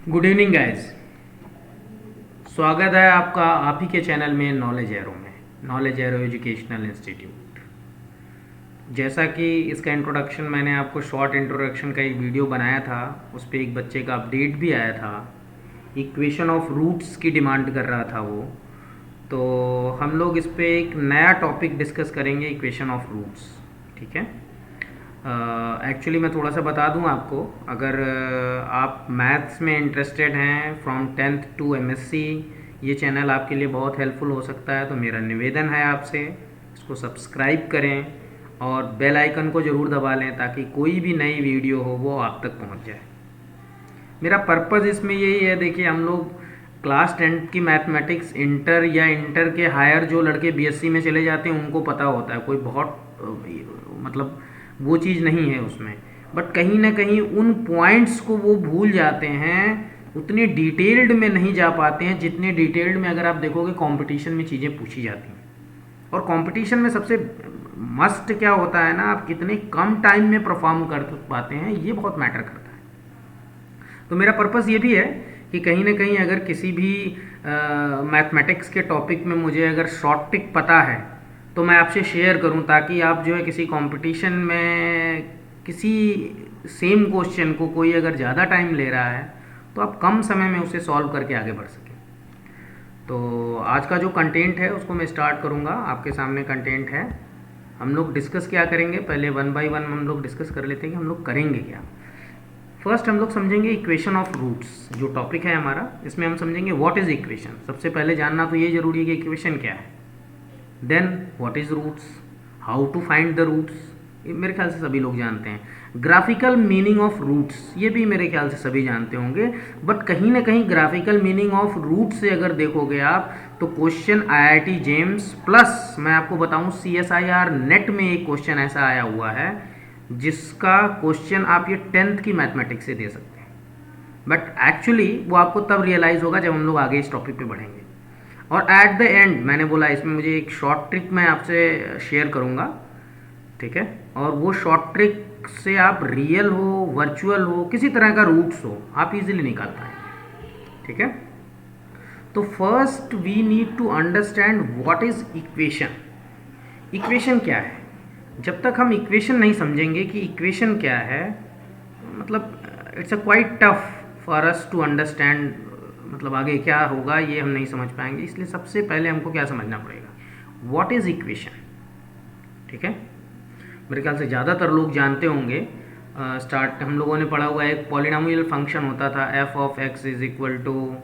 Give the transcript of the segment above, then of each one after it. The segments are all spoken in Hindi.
Good evening guys. स्वागत है आपका आप ही के चैनल में नॉलेज एरो में, नॉलेज एरो एजुकेशनल इंस्टीट्यूट। जैसा कि इसका इंट्रोडक्शन मैंने आपको शॉर्ट इंट्रोडक्शन का एक वीडियो बनाया था, उस पर एक बच्चे का अपडेट भी आया था। इक्वेशन ऑफ रूट्स की डिमांड कर रहा था वो। तो हम लोग इस पे एक नया टॉपिक डिस्कस करेंगे, इक्वेशन ऑफ रूट्स। ठीक है। एक्चुअली मैं थोड़ा सा बता दूं आपको, अगर आप मैथ्स में इंटरेस्टेड हैं फ्रॉम 10th टू एमएससी, ये चैनल आपके लिए बहुत हेल्पफुल हो सकता है। तो मेरा निवेदन है आपसे, इसको सब्सक्राइब करें और बेल आइकन को ज़रूर दबा लें ताकि कोई भी नई वीडियो हो वो आप तक पहुंच जाए। मेरा पर्पज़ इसमें यही है, देखिए हम लोग क्लास 10th की मैथमेटिक्स इंटर या इंटर के हायर जो लड़के बीएससी में चले जाते हैं उनको पता होता है, कोई बहुत मतलब वो चीज़ नहीं है उसमें। बट कहीं ना कहीं उन पॉइंट्स को वो भूल जाते हैं, उतने डिटेल्ड में नहीं जा पाते हैं जितने डिटेल्ड में अगर आप देखोगे कंपटीशन में चीज़ें पूछी जाती हैं। और कंपटीशन में सबसे मस्ट क्या होता है ना, आप कितने कम टाइम में परफॉर्म कर पाते हैं, ये बहुत मैटर करता है। तो मेरा पर्पस ये भी है कि कहीं ना कहीं अगर किसी भी मैथमेटिक्स के टॉपिक में मुझे अगर शॉर्ट ट्रिक पता है तो मैं आपसे शेयर करूं, ताकि आप जो है किसी कंपटीशन में किसी सेम क्वेश्चन को कोई अगर ज़्यादा टाइम ले रहा है तो आप कम समय में उसे सॉल्व करके आगे बढ़ सकें। तो आज का जो कंटेंट है उसको मैं स्टार्ट करूंगा। आपके सामने कंटेंट है, हम लोग डिस्कस क्या करेंगे, पहले वन बाय वन हम लोग डिस्कस कर लेते हैं कि हम लोग करेंगे क्या। फर्स्ट हम लोग समझेंगे इक्वेशन ऑफ रूट्स, जो टॉपिक है हमारा। इसमें हम समझेंगे व्हाट इज़ इक्वेशन। सबसे पहले जानना तो ये जरूरी है कि इक्वेशन क्या है। Then what is roots, how to find the roots, मेरे ख्याल से सभी लोग जानते हैं। ग्राफिकल मीनिंग ऑफ रूट्स, ये भी मेरे ख्याल से सभी जानते होंगे। बट कहीं ना कहीं ग्राफिकल मीनिंग ऑफ रूट से अगर देखोगे आप तो क्वेश्चन आईआईटी जेम्स प्लस मैं आपको बताऊं CSIR नेट में एक क्वेश्चन ऐसा आया हुआ है जिसका क्वेश्चन आप ये 10th की मैथमेटिक्स से दे सकते हैं। बट एक्चुअली वो आपको तब रियलाइज़ होगा जब हम लोग आगे इस टॉपिक पे बढ़ेंगे। और एट द एंड मैंने बोला इसमें मुझे एक शॉर्ट ट्रिक मैं आपसे शेयर करूंगा, ठीक है। और वो शॉर्ट ट्रिक से आप रियल हो, वर्चुअल हो, किसी तरह का रूट्स हो, आप इजीली निकाल पाएंगे, ठीक है। तो first we need to understand what is equation. Equation क्या है। जब तक हम इक्वेशन नहीं समझेंगे कि इक्वेशन क्या है, मतलब it's a quite tough for us to understand, मतलब आगे क्या होगा ये हम नहीं समझ पाएंगे। इसलिए सबसे पहले हमको क्या समझना पड़ेगा, व्हाट इज इक्वेशन, ठीक है। मेरे ख्याल से ज़्यादातर लोग जानते होंगे, स्टार्ट हम लोगों ने पढ़ा हुआ है, एक पॉलिनोमियल फंक्शन होता था f of x is equal to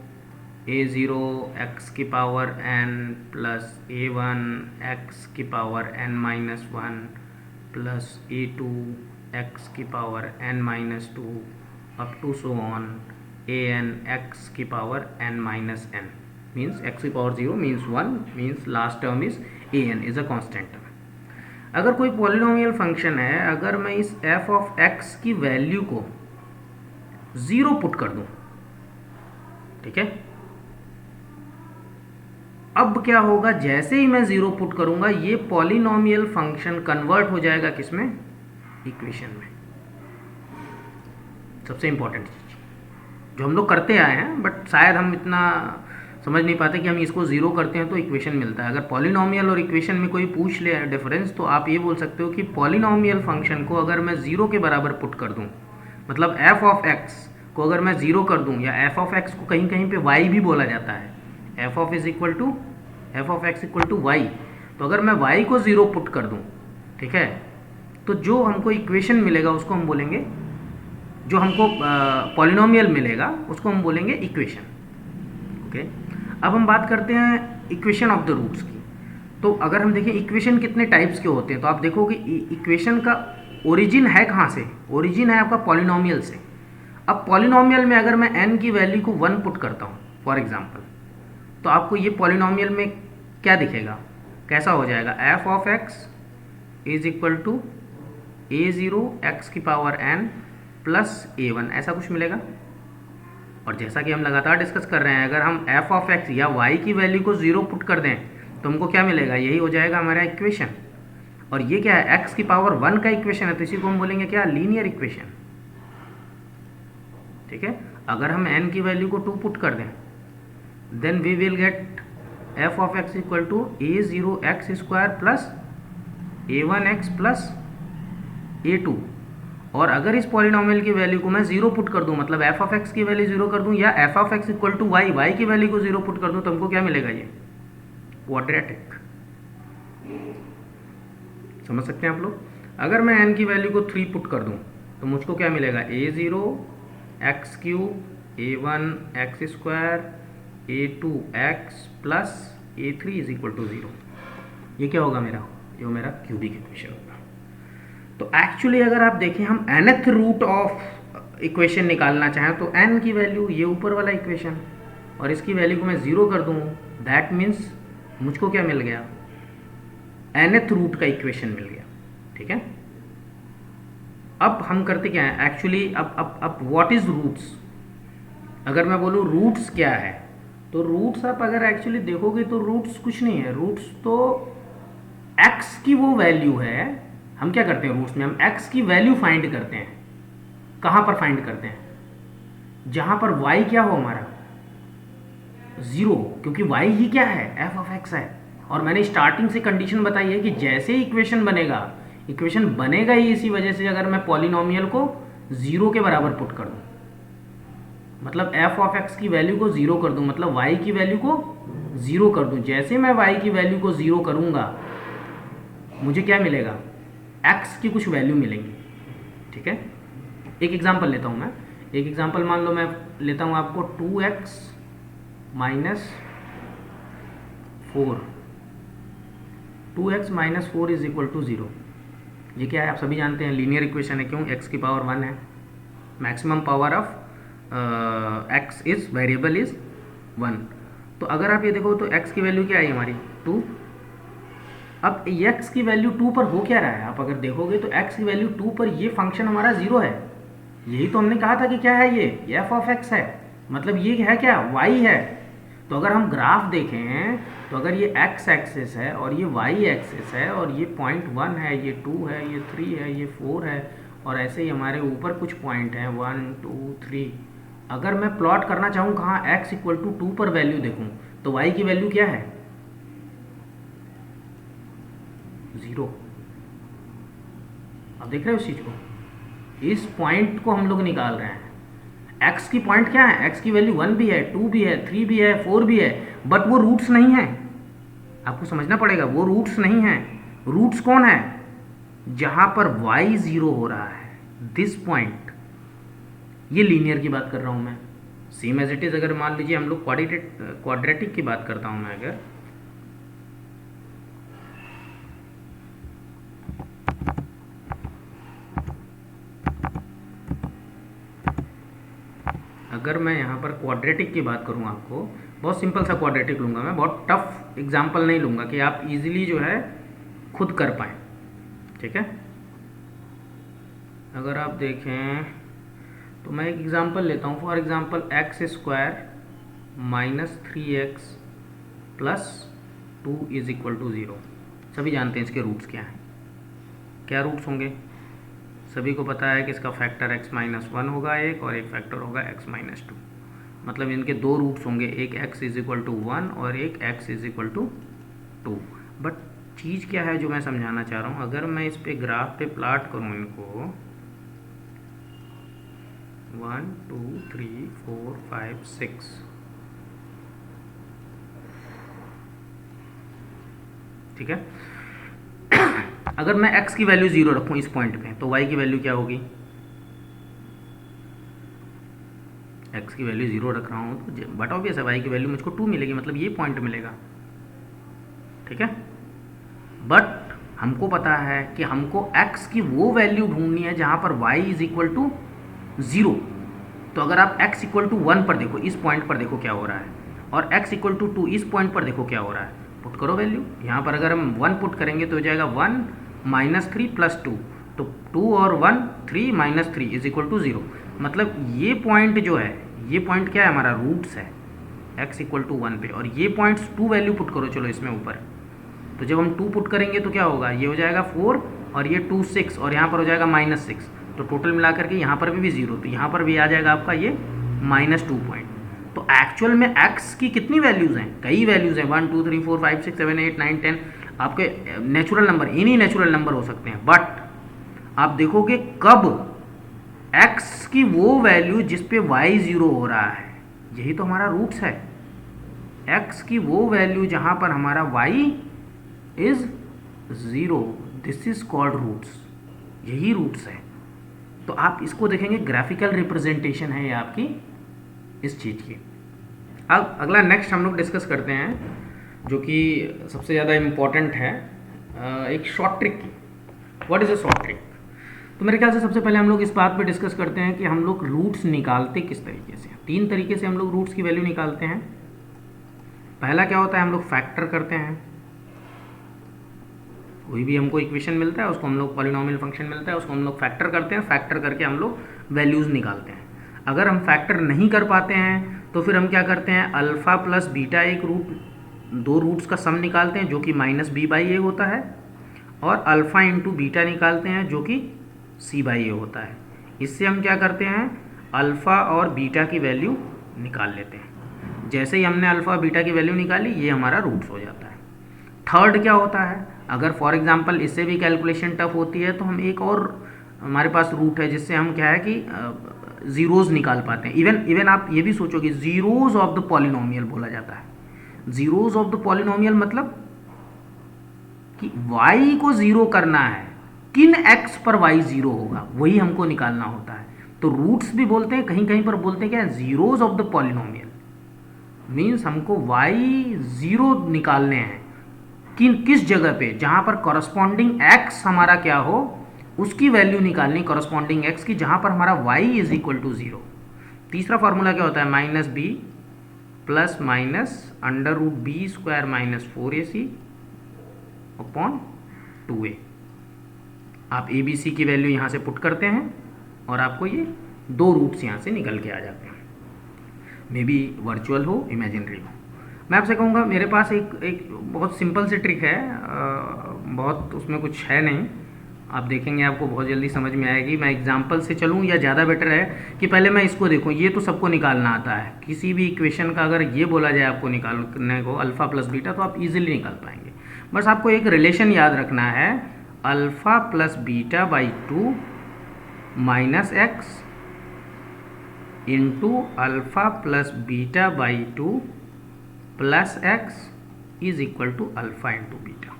a0 x की power n plus a1 x की power n minus 1 plus a2 x की power n minus 2 up to so on an x की power n minus n, means x की power 0 means 1, means last term is an is a constant term. अगर कोई पॉलिनोमियल फंक्शन है, अगर मैं इस f ऑफ x की वैल्यू को 0 पुट कर दूं, ठीक है, अब क्या होगा, जैसे ही मैं 0 पुट करूंगा ये पॉलिनोमियल फंक्शन कन्वर्ट हो जाएगा किसमें, इक्वेशन में। सबसे इंपॉर्टेंट चीज जो हम लोग करते आए हैं, बट शायद हम इतना समझ नहीं पाते कि हम इसको 0 करते हैं तो इक्वेशन मिलता है। अगर पॉलिनोमियल और इक्वेशन में कोई पूछ ले डिफरेंस, तो आप ये बोल सकते हो कि पॉलिनोमियल फंक्शन को अगर मैं 0 के बराबर पुट कर दूं, मतलब f ऑफ x को अगर मैं 0 कर दूं, या f ऑफ x को कहीं कहीं पे y भी बोला जाता है, f of x equal to y, तो अगर मैं y को 0 पुट कर दूं, ठीक है, तो जो हमको इक्वेशन मिलेगा उसको हम बोलेंगे, जो हमको पॉलिनोमियल मिलेगा उसको हम बोलेंगे इक्वेशन, ओके। अब हम बात करते हैं इक्वेशन ऑफ द रूट्स की। तो अगर हम देखें इक्वेशन कितने टाइप्स के होते हैं, तो आप देखोगे इक्वेशन का ओरिजिन है कहाँ से, ओरिजिन है आपका पॉलिनोमियल से। अब पॉलिनोमियल में अगर मैं n की वैल्यू को 1 पुट करता हूँ फॉर एग्जांपल, तो आपको ये पॉलिनोमियल में क्या दिखेगा, कैसा हो जाएगा, f of x is equal to a0 x की पावर n प्लस a1, ऐसा कुछ मिलेगा। और जैसा कि हम लगातार डिस्कस कर रहे हैं, अगर हम f ऑफ x या y की वैल्यू को 0 पुट कर दें तो हमको क्या मिलेगा, यही हो जाएगा हमारा इक्वेशन। और ये क्या है, x की पावर 1 का इक्वेशन है, तो इसी को हम बोलेंगे क्या, लीनियर इक्वेशन, ठीक है। अगर हम n की वैल्यू को 2 पुट कर दें then we will get F of X equal to a0x² plus a1x plus a2। और अगर इस पॉलिनोमियल की वैल्यू को मैं 0 पुट कर दूं, मतलब एफ ऑफ एक्स की वैल्यू 0 कर दूं, या F of X equal to Y, Y की वैल्यू को 0 पुट कर दूं, तो हमको क्या मिलेगा? ये क्वाड्रेटिक। समझ सकते हैं आप लोग? अगर मैं n की वैल्यू को 3 पुट कर दूं तो मुझको क्या मिलेगा? a0 x³ a1x² a2x plus a3 is equal to 0। ये क्या होगा मेरा? ये मेरा क्यूबिक इक्वेशन होगा। तो एक्चुअली अगर आप देखें, हम nth रूट ऑफ इक्वेशन निकालना चाहें तो n की वैल्यू ये ऊपर वाला इक्वेशन और इसकी वैल्यू को मैं 0 कर दूं, दैट मीन्स मुझको क्या मिल गया? nth रूट का इक्वेशन मिल गया। ठीक है। अब हम करते क्या है एक्चुअली, अब व्हाट इज रूट्स? अगर मैं बोलूँ रूट्स क्या है, तो रूट्स आप अगर एक्चुअली देखोगे तो रूट्स कुछ नहीं है। रूट्स तो x की वो वैल्यू है। हम क्या करते हैं रूट्स में? हम x की वैल्यू फाइंड करते हैं। कहाँ पर फाइंड करते हैं? जहाँ पर y क्या हो हमारा? 0, क्योंकि y ही क्या है? f ऑफ x है। और मैंने स्टार्टिंग से कंडीशन बताई है कि जैसे इक्वेशन बनेगा ही इसी वजह से, अगर मैं पॉलिनोमियल को 0 के बराबर पुट कर दूं, मतलब f ऑफ x की वैल्यू को 0 कर दूं, मतलब y की वैल्यू को 0 कर दूं। जैसे मैं y की वैल्यू को 0 करूंगा मुझे क्या मिलेगा? x की कुछ वैल्यू मिलेंगी। ठीक है। एक एग्जांपल लेता हूं मैं। एक एग्जांपल मान लो मैं लेता हूं आपको 2x minus 4, 2x minus 4 is equal to 0। ये क्या है? आप सभी जानते हैं लीनियर इक्वेशन है। क्यों? x की पावर 1 है। Maximum power of x is variable is 1। तो अगर आप ये देखो तो x की वैल्यू क्या आई हमारी? 2। अब x की वैल्यू 2 पर हो क्या रहा है? आप अगर देखोगे तो x की वैल्यू 2 पर ये फंक्शन हमारा 0 है। यही तो हमने कहा था कि क्या है? ये f ऑफ x है, मतलब ये है क्या? y है। तो अगर हम ग्राफ देखें तो अगर ये x एक्सिस है और ये y एक्सिस है और ये पॉइंट 1 है, ये 2 है, ये 3 है, ये 4 है और ऐसे ही हमारे ऊपर कुछ पॉइंट हैं 1 2 3। अगर मैं प्लॉट करना चाहूँ कहाँ? x इक्वल टू 2 पर वैल्यू देखूँ तो y की वैल्यू क्या है? 0। आप देख रहे हो इस चीज़ को? इस पॉइंट को हम लोग निकाल रहे हैं। x की पॉइंट क्या है? x की वैल्यू 1 भी है, 2 भी है, 3 भी है, 4 भी है, बट वो रूट्स नहीं है। आपको समझना पड़ेगा, वो रूट्स नहीं है। रूट्स कौन है? जहां पर y 0 हो रहा है, दिस पॉइंट। ये लीनियर की बात कर रहा हूं मैं। सेम एज इट इज अगर मान लीजिए हम लोग क्वाड्रेटिक की बात करता हूं मैं, अगर मैं यहाँ पर क्वाड्रेटिक की बात करूँ, आपको बहुत सिंपल सा क्वाड्रेटिक लूँगा मैं, बहुत टफ एग्जाम्पल नहीं लूँगा कि आप इजीली जो है खुद कर पाएँ। ठीक है। अगर आप देखें तो मैं एक एग्जाम्पल लेता हूँ। For example x² minus 3x plus 2 is equal to 0। सभी जानते हैं इसके रूट्स क्या हैं। क्या रूट्स होंगे? सभी को पता है कि इसका फैक्टर x माइनस 1 होगा एक, और एक फैक्टर होगा x माइनस 2। मतलब इनके दो रूट्स होंगे, एक x इज इक्वल टू 1 और एक x is equal to 2। But चीज़ क्या है जो मैं समझाना चाह रहा हूँ, अगर मैं इस पे ग्राफ पे प्लॉट करूँ इनको 1 2 3 4 5 6, ठीक है। अगर मैं x की वैल्यू 0 रखूं इस पॉइंट पे तो y की वैल्यू क्या होगी? x की वैल्यू 0 रख रहा हूं तो बट ऑब्वियस है y की वैल्यू मुझको 2 मिलेगी, मतलब ये पॉइंट मिलेगा। ठीक है। बट हमको पता है कि हमको x की वो वैल्यू ढूंढनी है जहां पर y इज इक्वल टू 0। तो अगर आप x इक्वल टू 1 पर देखो, इस पॉइंट पर देखो क्या हो रहा है, और x इक्वल टू 2 इस पॉइंट पर देखो क्या हो रहा है। पुट करो वैल्यू। यहाँ पर अगर हम 1 पुट करेंगे तो हो जाएगा 1 माइनस 3 प्लस 2, तो 2 और 1 3 माइनस 3 इज इक्वल टू 0। मतलब ये पॉइंट जो है, ये पॉइंट क्या है हमारा? रूट्स है x इक्वल टू 1 पे। और ये पॉइंट्स 2 वैल्यू पुट करो चलो इसमें ऊपर, तो जब हम 2 पुट करेंगे तो क्या होगा? ये हो जाएगा 4 और ये 2 6 और यहाँ पर हो जाएगा माइनस 6। तो टोटल मिलाकर के यहाँ पर भी 0, तो यहाँ पर भी आ जाएगा आपका ये -2 पॉइंट। तो एक्चुअल में x की कितनी वैल्यूज़ हैं, कई वैल्यूज़ हैं, 1 2 3 4 5 6 7 8 9 10 आपके नेचुरल नंबर, इन्हीं नेचुरल नंबर हो सकते हैं। बट आप देखोगे कब x की वो वैल्यू जिस पे y 0 हो रहा है, यही तो हमारा रूट्स है। x की वो वैल्यू जहाँ पर हमारा y is 0, this is called roots, यही रूट्स है। तो आप इसको देखेंगे ग्राफिकल रिप्रेजेंटेशन है ये आपकी इस चीज़ की। अब अगला नेक्स्ट हम लोग डिस्कस करते हैं जो कि सबसे ज़्यादा इम्पॉर्टेंट है, एक शॉर्ट ट्रिक की। What is a short trick? तो मेरे ख्याल से सबसे पहले हम लोग इस बात पे डिस्कस करते हैं कि हम लोग रूट्स निकालते किस तरीके से। 3 तरीके से हम लोग रूट्स की वैल्यू निकालते हैं। पहला क्या होता है, हम लोग फैक्टर करते हैं। कोई भी हमको इक्वेशन मिलता है उसको हम लोग, पॉलिनोमियल फंक्शन मिलता है उसको हम लोग फैक्टर करते हैं, फैक्टर करके हम लोग वैल्यूज़ निकालते हैं। अगर हम फैक्टर नहीं कर पाते हैं तो फिर हम क्या करते हैं, अल्फ़ा प्लस बीटा एक रूट, 2 रूट्स का सम निकालते हैं जो कि -b/a होता है, और अल्फ़ा इंटू बीटा निकालते हैं जो कि c/a होता है। इससे हम क्या करते हैं, अल्फ़ा और बीटा की वैल्यू निकाल लेते हैं। जैसे ही हमने अल्फ़ा बीटा की वैल्यू निकाली, ये हमारा रूट्स हो जाता है। थर्ड क्या होता है, अगर फॉर एग्जांपल इससे भी कैलकुलेशन टफ होती है तो हम एक और हमारे पास रूट है जिससे हम क्या है कि ज़ीरोज़ निकाल पाते हैं। इवन आप ये भी सोचोगे ज़ीरोज़ ऑफ द पॉलिनोमियल बोला जाता है। ज़ीरोज़ ऑफ द पॉलिनोमियल मतलब कि y को 0 करना है, किन x पर y 0 होगा वही हमको निकालना होता है। तो रूट्स भी बोलते हैं, कहीं कहीं पर बोलते हैं क्या, zeros of the polynomial, means हमको y 0 निकालने हैं किस जगह पे, जहाँ पर कॉरस्पॉन्डिंग x हमारा क्या हो उसकी वैल्यू निकालनी, कॉरस्पॉन्डिंग x की, जहाँ पर हमारा y इज इक्वल टू 0। तीसरा फार्मूला क्या होता है, -b plus minus √b² -4ac upon 2a। आप a b c की वैल्यू यहाँ से पुट करते हैं और आपको ये 2 रूट्स यहाँ से निकल के आ जाते हैं, मे बी वर्चुअल हो इमेजिनरी हो। मैं आपसे कहूँगा मेरे पास एक बहुत सिंपल सी ट्रिक है, बहुत उसमें कुछ है नहीं, आप देखेंगे आपको बहुत जल्दी समझ में आएगी। मैं एग्जांपल से चलूँ या ज़्यादा बेटर है कि पहले मैं इसको देखूँ, ये तो सबको निकालना आता है। किसी भी इक्वेशन का अगर ये बोला जाए आपको निकालने को अल्फ़ा प्लस बीटा, तो आप इजीली निकाल पाएंगे। बस आपको एक रिलेशन याद रखना है, alpha plus beta by 2 minus X into alpha plus beta by 2 plus X is equal to alpha into beta.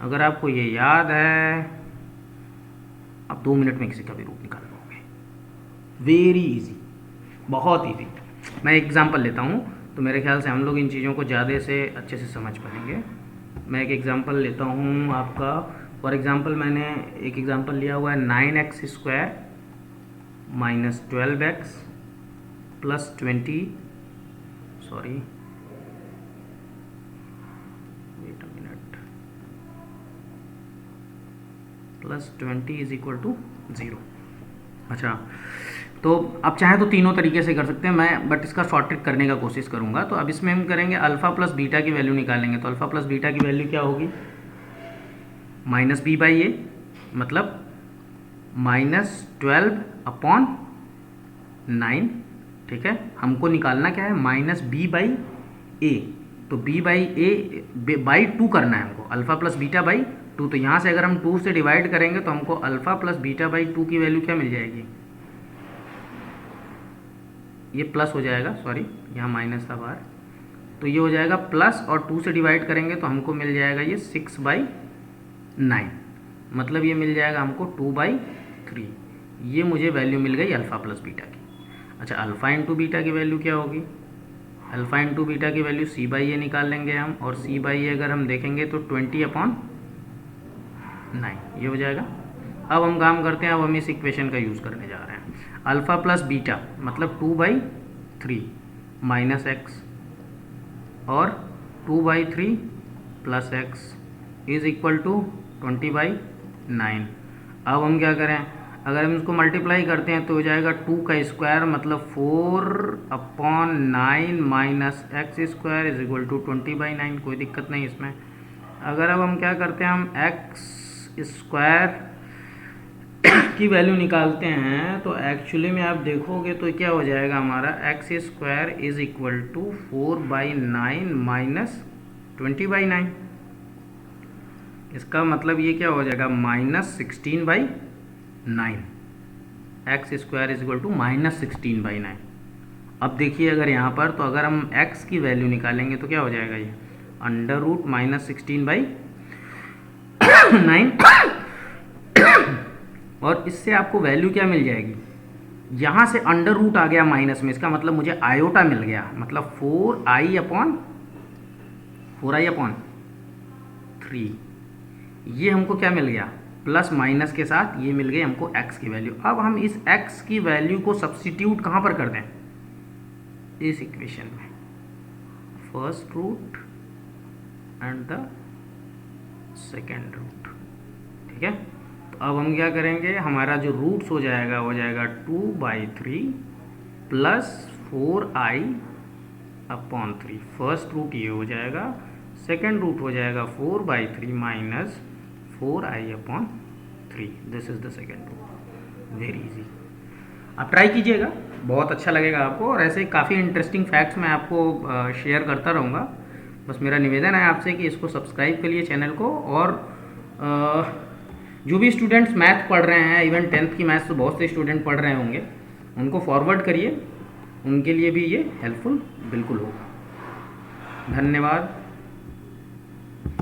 अगर आपको ये याद है, आप 2 मिनट में किसी का भी रूट निकाल पाओगे। वेरी इजी, बहुत इजी। मैं एग्जांपल लेता हूँ तो मेरे ख्याल से हम लोग इन चीज़ों को ज़्यादा से अच्छे से समझ पाएंगे। मैं एक एग्जांपल लेता हूँ आपका, फॉर एग्जांपल मैंने एक एग्जांपल लिया हुआ है 9x² minus 12x plus 20, sorry wait a minute, plus 20 is equal to 0। अच्छा, तो आप चाहें तो तीनों तरीके से कर सकते हैं, मैं बट इसका शॉर्ट ट्रिक करने का कोशिश करूंगा। तो अब इसमें हम करेंगे अल्फ़ा प्लस बीटा की वैल्यू निकालेंगे। तो अल्फ़ा प्लस बीटा की वैल्यू क्या होगी, -b/a, मतलब -12 अपॉन 9, ठीक है। हमको निकालना क्या है, -b/a, तो b/2 करना है हमको, अल्फ़ा प्लस बीटा बाई 2। तो यहाँ से अगर हम 2 से डिवाइड करेंगे तो हमको अल्फ़ा प्लस बीटा बाई 2 की वैल्यू क्या मिल जाएगी, ये प्लस हो जाएगा, सॉरी यहाँ माइनस था बाहर, तो ये हो जाएगा प्लस, और 2 से डिवाइड करेंगे तो हमको मिल जाएगा ये 6/9, मतलब ये मिल जाएगा हमको 2/3। ये मुझे वैल्यू मिल गई अल्फ़ा प्लस बीटा की। अच्छा, अल्फ़ा इंटू बीटा की वैल्यू क्या होगी, अल्फ़ा इंटू बीटा की वैल्यू c/a निकाल लेंगे हम, और c/a अगर हम देखेंगे तो 20/9 ये हो जाएगा। अब हम काम करते हैं, अब हम इस इक्वेशन का यूज़ करने जा रहे हैं। अल्फ़ा प्लस बीटा मतलब 2/3 माइनस एक्स और 2/3 plus X is equal to 20/9। अब हम क्या करें, अगर हम इसको मल्टीप्लाई करते हैं तो हो जाएगा 2 का स्क्वायर मतलब 4/9 minus x² is equal to 20/9। कोई दिक्कत नहीं इसमें। अगर अब हम क्या करते हैं, हम x² की वैल्यू निकालते हैं तो एक्चुअली में आप देखोगे तो क्या हो जाएगा हमारा X square is equal to 4/9 minus 20/9। इसका मतलब ये क्या हो जाएगा -16/9। X square is equal to -16/9। अब देखिए अगर यहाँ पर तो अगर हम x की वैल्यू निकालेंगे तो क्या हो जाएगा ये √-16/9। और इससे आपको वैल्यू क्या मिल जाएगी, यहाँ से अंडर रूट आ गया माइनस में, इसका मतलब मुझे आयोटा मिल गया, मतलब 4i/3। ये हमको क्या मिल गया, प्लस माइनस के साथ ये मिल गई हमको x की वैल्यू। अब हम इस x की वैल्यू को सब्स्टिट्यूट कहाँ पर कर दें, इस इक्वेशन में, first root and the second root. ठीक है, तो अब हम क्या करेंगे, हमारा जो रूट्स हो जाएगा 2/3 प्लस 4i/3। फर्स्ट रूट ये हो जाएगा, सेकेंड रूट हो जाएगा 4/3 minus 4i/3। This is the second root. Very easy, आप ट्राई कीजिएगा, बहुत अच्छा लगेगा आपको। और ऐसे काफ़ी इंटरेस्टिंग फैक्ट्स मैं आपको शेयर करता रहूँगा। बस मेरा निवेदन है आपसे कि इसको सब्सक्राइब करिए चैनल को। और जो भी स्टूडेंट्स मैथ पढ़ रहे हैं, इवन 10th की मैथ्स तो बहुत से स्टूडेंट पढ़ रहे होंगे, उनको फॉरवर्ड करिए, उनके लिए भी ये हेल्पफुल बिल्कुल होगा। धन्यवाद।